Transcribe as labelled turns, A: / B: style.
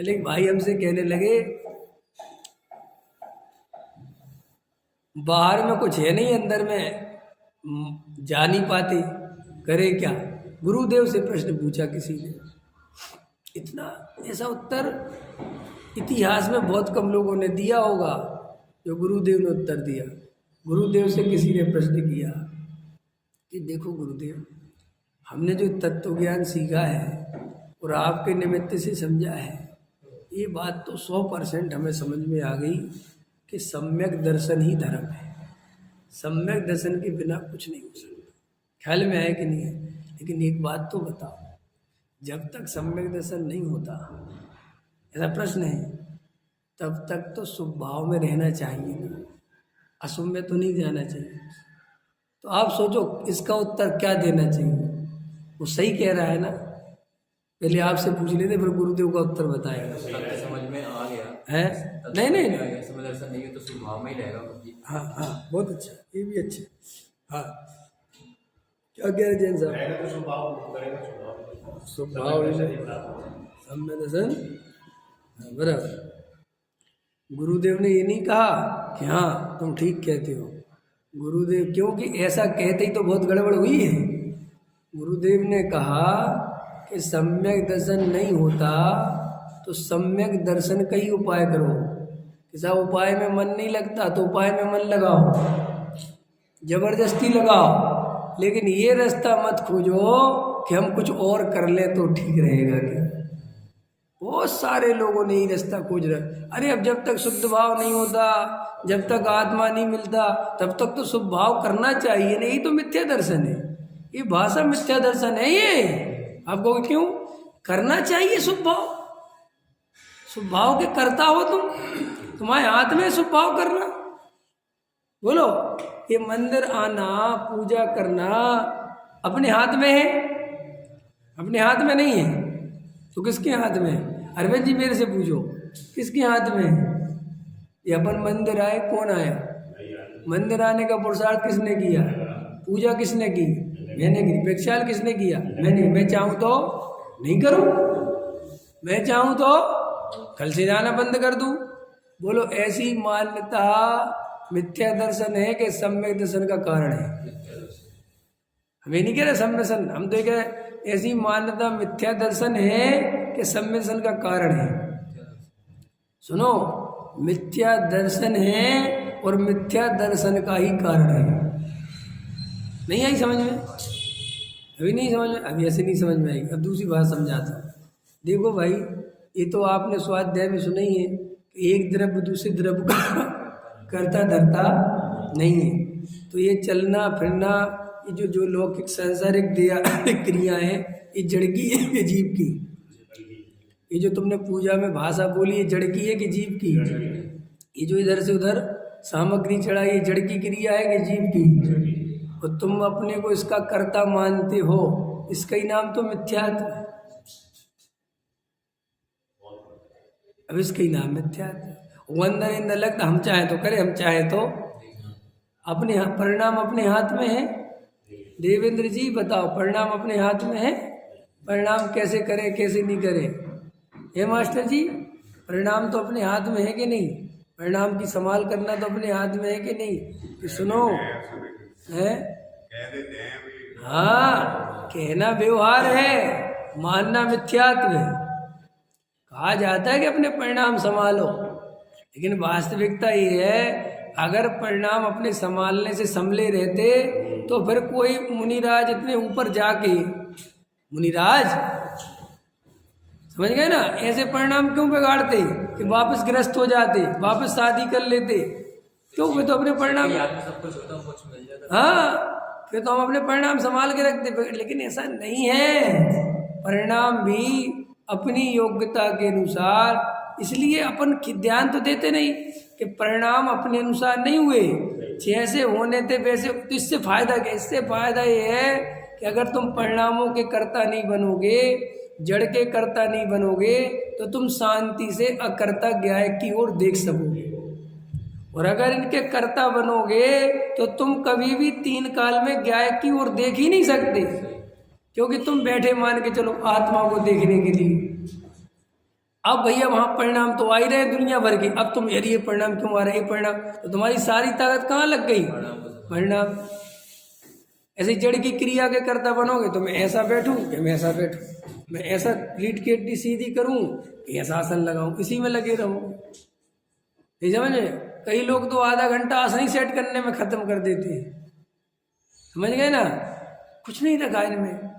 A: लेकिन भाई हमसे कहने लगे बाहर में कुछ है नहीं, अंदर में जा नहीं पाते, करे क्या। गुरुदेव से प्रश्न पूछा किसी ने, इतना ऐसा उत्तर इतिहास में बहुत कम लोगों ने दिया होगा जो गुरुदेव ने उत्तर दिया। गुरुदेव से किसी ने प्रश्न किया कि देखो गुरुदेव, हमने जो तत्व ज्ञान सीखा है और आपके निमित्त से समझा है, ये बात तो 100% हमें समझ में आ गई कि सम्यक दर्शन ही धर्म है। सम्यक दर्शन के बिना कुछ नहीं हो सकता। ख्याल में है कि नहीं है? लेकिन एक बात तो बताओ, जब तक सम्यक दर्शन नहीं होता, ऐसा प्रश्न है, तब तक तो शुभ भाव में रहना चाहिए ना, अशुभ में तो नहीं जाना चाहिए। तो आप सोचो इसका उत्तर क्या देना चाहिए। वो सही कह रहा है ना, पहले आपसे पूछ लेते फिर गुरुदेव का उत्तर बताएगा।
B: समझ में आ गया
A: है? नहीं नहीं
B: समझ ऐसा नहीं है तो स्वभाव में ही रहेगा।
A: हाँ हाँ, बहुत अच्छा, ये भी अच्छा। हाँ, क्या कह रहे जैन साहब? स्वभाव सम्य दर्शन, बराबर। गुरुदेव ने ये नहीं कहा कि हाँ तुम ठीक कहते हो। गुरुदेव, क्योंकि ऐसा कहते ही तो बहुत गड़बड़ हुई है। गुरुदेव ने कहा कि सम्यक दर्शन नहीं होता तो सम्यक दर्शन का ही उपाय करो। किसा उपाय में मन नहीं लगता तो उपाय में मन लगाओ, जबरदस्ती लगाओ, लेकिन ये रास्ता मत खोजो कि हम कुछ और कर लें तो ठीक रहेगा क्या। बहुत सारे लोगों ने ये रास्ता खोज रहे, अरे अब जब तक शुद्ध भाव नहीं होता, जब तक आत्मा नहीं मिलता, तब तक तो शुभ भाव करना चाहिए। नहीं तो मिथ्या दर्शन है, ये भाषा मिथ्या दर्शन है। ये आपको क्यों करना चाहिए शुभ भाव? शुभ भाव के करता हो तुम, तुम्हारे हाथ में शुभ भाव करना। बोलो, ये मंदिर आना, पूजा करना अपने हाथ में है? अपने हाथ में नहीं है तो किसके हाथ में है? अरविंद जी मेरे से पूछो, किसके हाथ में है? ये अपन मंदिर आए, कौन आया? मंदिर आने का पुरुषार्थ किसने किया? पूजा किसने की? मैंने की। भिक्षाल किसने किया? मैंने। मैं चाहूँ तो नहीं करूँ, मैं चाहूँ तो कल से जाना बंद कर दूँ। बोलो, ऐसी मान्यता मिथ्या दर्शन है कि सम्यक दर्शन का कारण है? हमें नहीं कह रहे सम्यक दर्शन, हम तो कह रहे ऐसी मान्यता मिथ्या दर्शन है कि सम्यक दर्शन का कारण है। सुनो, मिथ्या दर्शन है और मिथ्या दर्शन का ही कारण है। नहीं आई समझ में? अभी नहीं समझ में? अभी ऐसे नहीं समझ में आएगी। अब दूसरी बात समझाता हूँ। देखो भाई, ये तो आपने स्वाध्याय में सुना ही है कि एक द्रव्य दूसरे द्रव्य का करता धरता नहीं है। तो ये चलना फिरना, ये जो लौकिक सांसारिक क्रियाएं हैं, ये जड़ की है कि जीव की? ये जो तुमने पूजा में भाषा बोली, ये जड़ की है कि जीव की? ये जो इधर से उधर सामग्री चढ़ाई, ये जड़ की क्रिया है कि जीव की? और तुम अपने को इसका कर्ता मानते हो, इसका ही नाम तो मिथ्यात्व है। अब इसका ही नाम मिथ्यात्व। वंदन इंद्र लगता, हम चाहे तो करें, हम चाहे तो अपने परिणाम अपने हाथ में है। देवेंद्र जी बताओ, परिणाम अपने हाथ में है? परिणाम कैसे करें कैसे नहीं करें? हे मास्टर जी, परिणाम तो अपने हाथ में है कि नहीं? परिणाम की संभाल करना तो अपने हाथ में है कि नहीं? कि सुनो है, हाँ, कहना व्यवहार है, मानना मिथ्यात्व है। कहा जाता है कि अपने परिणाम संभालो, लेकिन वास्तविकता ये है, अगर परिणाम अपने संभालने से संभले रहते तो फिर कोई मुनिराज इतने ऊपर जाके, मुनिराज समझ गए ना, ऐसे परिणाम क्यों बिगाड़ते कि वापस ग्रस्त हो जाते, वापस शादी कर लेते? क्यों? फिर तो अपने परिणाम, हाँ, फिर तो हम अपने परिणाम संभाल के रखते। लेकिन ऐसा नहीं है, परिणाम भी अपनी योग्यता के अनुसार, इसलिए अपन ध्यान तो देते नहीं कि परिणाम अपने अनुसार नहीं हुए, जैसे होने थे वैसे। तो इससे फायदा क्या? इससे फायदा ये है कि अगर तुम परिणामों के कर्ता नहीं बनोगे, जड़ के कर्ता नहीं बनोगे, तो तुम शांति से अकर्ता ज्ञाय की ओर देख सकोगे। और अगर इनके कर्ता बनोगे तो तुम कभी भी तीन काल में ज्ञाय की ओर देख ही नहीं सकते, क्योंकि तुम बैठे मान के चलो आत्मा को देखने के लिए। अब भैया वहां परिणाम तो आ ही रहे दुनिया भर के, अब तुम यार ये परिणाम क्यों आ रहे हैं, ये परिणाम, तो तुम्हारी सारी ताकत कहाँ लग गई, परिणाम। ऐसे जड़ की क्रिया के कर्ता बनोगे तो मैं ऐसा बैठूं कि मैं ऐसा बैठूं, मैं ऐसा रीढ़ की हड्डी सीधी करूं कि ऐसा आसन लगाऊं, इसी में लगे रहूं। ये समझे, कई लोग तो आधा घंटा आसन ही सेट करने में खत्म कर देते हैं, समझ गए ना, कुछ नहीं रखा इनमें।